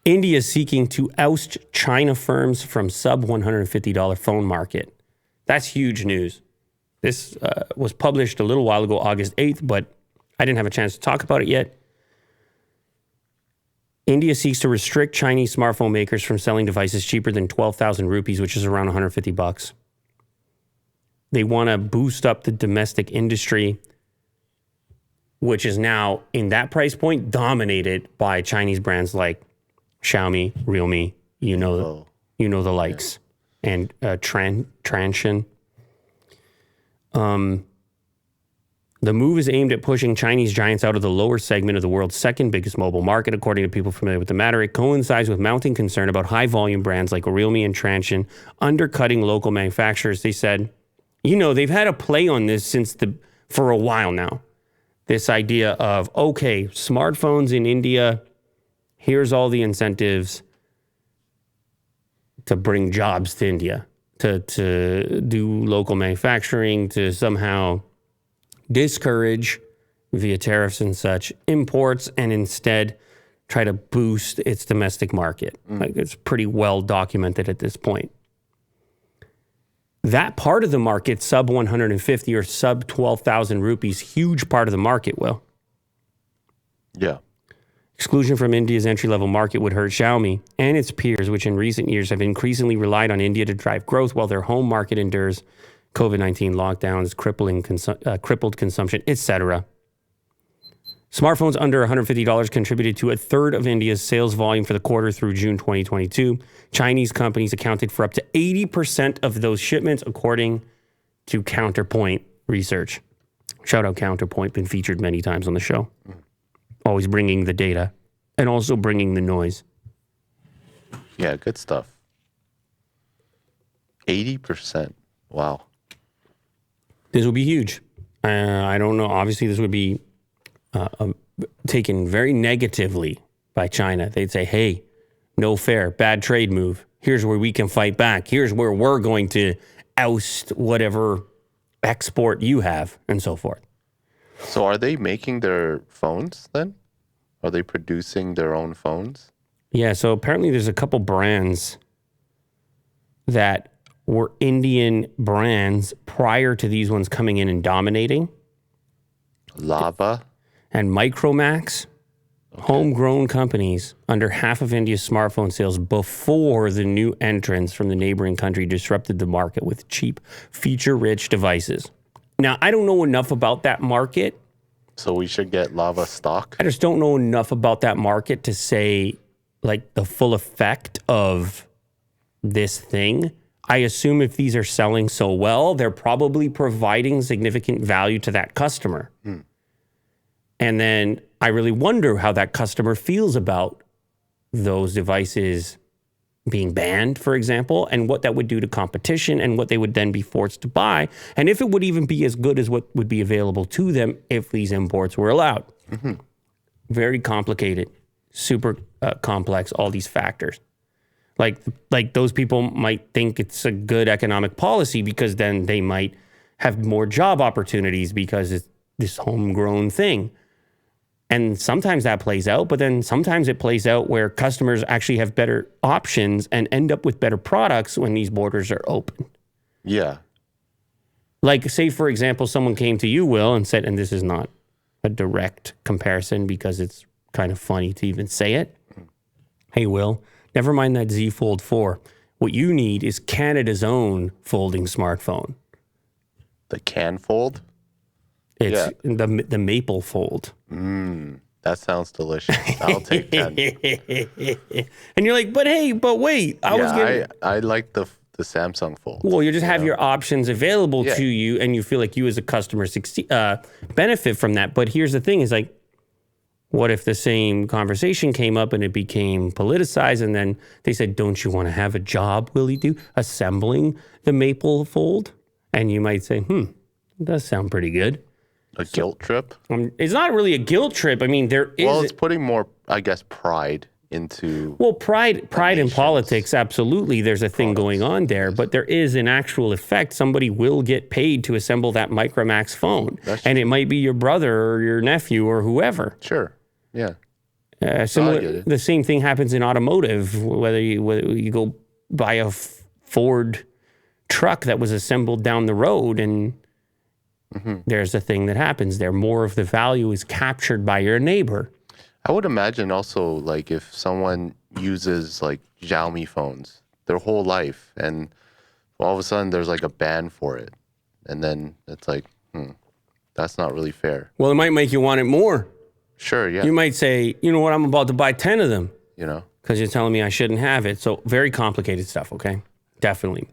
India is seeking to oust China firms from sub $150 phone market. That's huge news. This was published a little while ago, August 8th, but I didn't have a chance to talk about it yet. India seeks to restrict Chinese smartphone makers from selling devices cheaper than 12,000 rupees, which is around 150 bucks. They want to boost up the domestic industry, which is now in that price point dominated by Chinese brands like Xiaomi, Realme, you know the likes, and Transsion. The move is aimed at pushing Chinese giants out of the lower segment of the world's second biggest mobile market, according to people familiar with the matter. It coincides with mounting concern about high-volume brands like Realme and Transsion undercutting local manufacturers. They said, they've had a play on this for a while now. This idea of, okay, smartphones in India, here's all the incentives to bring jobs to India, to do local manufacturing, to somehow discourage, via tariffs and such, imports, and instead try to boost its domestic market. Like, it's pretty well documented at this point. That part of the market, sub 150 or sub 12,000 rupees, huge part of the market, Will. Yeah. Exclusion from India's entry-level market would hurt Xiaomi and its peers, which in recent years have increasingly relied on India to drive growth while their home market endures COVID-19 lockdowns, crippled consumption, etc. Smartphones under $150 contributed to a third of India's sales volume for the quarter through June 2022. Chinese companies accounted for up to 80% of those shipments, according to Counterpoint research. Shout out Counterpoint, been featured many times on the show. Always bringing the data and also bringing the noise. Yeah, good stuff. 80%. Wow. This would be huge. I don't know. Obviously, this would be taken very negatively by China. They'd say, hey, no fair, bad trade move. Here's where we can fight back. Here's where we're going to oust whatever export you have, and so forth. So are they making their phones then? Are they producing their own phones? Yeah, so apparently there's a couple brands that were Indian brands prior to these ones coming in and dominating. Lava? And Micromax, homegrown companies, under half of India's smartphone sales before the new entrants from the neighboring country disrupted the market with cheap, feature-rich devices. Now, I don't know enough about that market. So we should get Lava stock? I just don't know enough about that market to say, like, the full effect of this thing. I assume if these are selling so well, they're probably providing significant value to that customer. And then I really wonder how that customer feels about those devices being banned, for example, and what that would do to competition and what they would then be forced to buy. And if it would even be as good as what would be available to them if these imports were allowed. Very complicated, super complex, all these factors. Like those people might think it's a good economic policy because then they might have more job opportunities because it's this homegrown thing. And sometimes that plays out, but then sometimes it plays out where customers actually have better options and end up with better products when these borders are open. Yeah. Like, say, for example, someone came to you, Will, and said, and this is not a direct comparison because it's kind of funny to even say it. Hey, Will, never mind that Z Fold 4. What you need is Canada's own folding smartphone. The can fold? It's the maple fold. That sounds delicious. I'll take that. And you're like, but wait. I like the Samsung fold. Well, you just have your options available to you, and you feel like you as a customer benefit from that. But here's the thing is like, what if the same conversation came up and it became politicized, and then they said, don't you want to have a job, Willie, assembling the maple fold? And you might say, it does sound pretty good. A guilt trip? It's not really a guilt trip. I mean, there is... Well, it's putting more, I guess, pride into... Well, pride in politics, absolutely. There's a thing going on there, but there is an actual effect. Somebody will get paid to assemble that Micromax phone. And it might be your brother or your nephew or whoever. Sure, yeah. Similar, get it. the same thing happens in automotive. Whether you go buy a Ford truck that was assembled down the road, and there's a thing that happens there. More of the value is captured by your neighbor. I would imagine also like if someone uses like Xiaomi phones their whole life, and all of a sudden there's like a ban for it, and then it's like, that's not really fair. Well, it might make you want it more. Sure, yeah. You might say, you know what, I'm about to buy 10 of them You know, because you're telling me I shouldn't have it. So very complicated stuff, okay? Definitely.